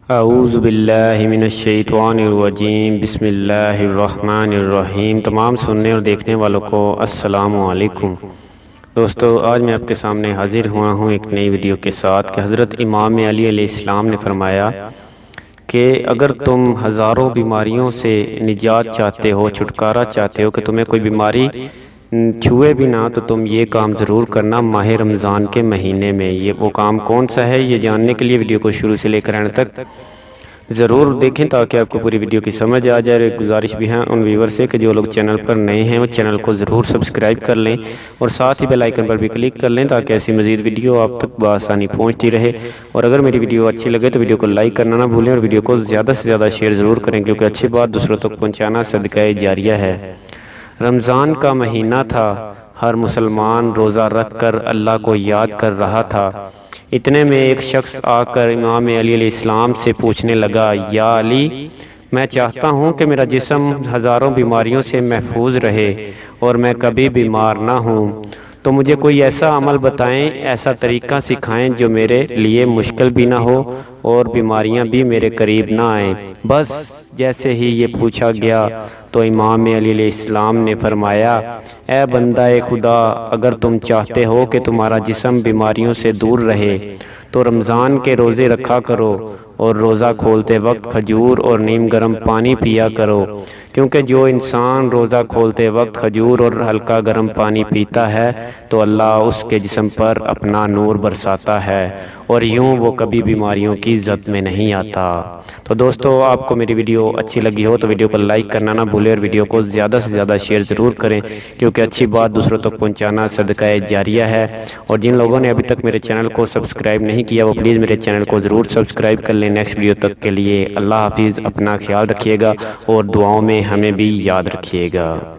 اعوذ باللہ من الشیطان الرجیم، بسم اللہ الرحمن الرحیم۔ تمام سننے اور دیکھنے والوں کو السلام علیکم۔ دوستو، آج میں آپ کے سامنے حاضر ہوا ہوں ایک نئی ویڈیو کے ساتھ کہ حضرت امام علی علیہ السلام نے فرمایا کہ اگر تم ہزاروں بیماریوں سے نجات چاہتے ہو، چھٹکارا چاہتے ہو، کہ تمہیں کوئی بیماری چھوئے بھی نہ، تو تم یہ کام ضرور کرنا ماہ رمضان کے مہینے میں۔ یہ وہ کام کون سا ہے، یہ جاننے کے لیے ویڈیو کو شروع سے لے کر اینڈ تک ضرور دیکھیں تاکہ آپ کو پوری ویڈیو کی سمجھ آ جائے۔ ایک گزارش بھی ہے ان ویور سے کہ جو لوگ چینل پر نئے ہیں وہ چینل کو ضرور سبسکرائب کر لیں اور ساتھ ہی بیل آئیکن پر بھی کلک کر لیں تاکہ ایسی مزید ویڈیو آپ تک بآسانی پہنچتی رہے۔ اور اگر میری ویڈیو اچھی لگے تو ویڈیو کو لائک کرنا نہ بھولیں اور ویڈیو کو زیادہ سے زیادہ شیئر ضرور کریں، کیونکہ اچھی بات دوسروں تک پہنچانا صدقہ جاریہ ہے۔ رمضان کا مہینہ تھا، ہر مسلمان روزہ رکھ کر اللہ کو یاد کر رہا تھا۔ اتنے میں ایک شخص آ کر امام علی علیہ السلام سے پوچھنے لگا، یا علی، میں چاہتا ہوں کہ میرا جسم ہزاروں بیماریوں سے محفوظ رہے اور میں کبھی بیمار نہ ہوں، تو مجھے کوئی ایسا عمل بتائیں، ایسا طریقہ سکھائیں جو میرے لیے مشکل بھی نہ ہو اور بیماریاں بھی میرے قریب نہ آئیں۔ بس جیسے ہی یہ پوچھا گیا تو امام علی علیہ السلام نے فرمایا، اے بندہ خدا، اگر تم چاہتے ہو کہ تمہارا جسم بیماریوں سے دور رہے تو رمضان کے روزے رکھا کرو اور روزہ کھولتے وقت کھجور اور نیم گرم پانی پیا کرو، کیونکہ جو انسان روزہ کھولتے وقت کھجور اور ہلکا گرم پانی پیتا ہے تو اللہ اس کے جسم پر اپنا نور برساتا ہے اور یوں وہ کبھی بیماریوں کی زد میں نہیں آتا۔ تو دوستو، آپ کو میری ویڈیو اچھی لگی ہو تو ویڈیو کو لائک کرنا نہ بھولیں اور ویڈیو کو زیادہ سے زیادہ شیئر ضرور کریں، کیونکہ اچھی بات دوسروں تک پہنچانا صدقہ جاریہ ہے۔ اور جن لوگوں نے ابھی تک میرے چینل کو سبسکرائب نہیں کیا وہ پلیز میرے چینل کو ضرور سبسکرائب کر لیں۔ نیکسٹ ویڈیو تک کے لیے اللہ حافظ، اپنا خیال رکھیے گا اور دعاؤں میں ہمیں بھی یاد رکھیے گا۔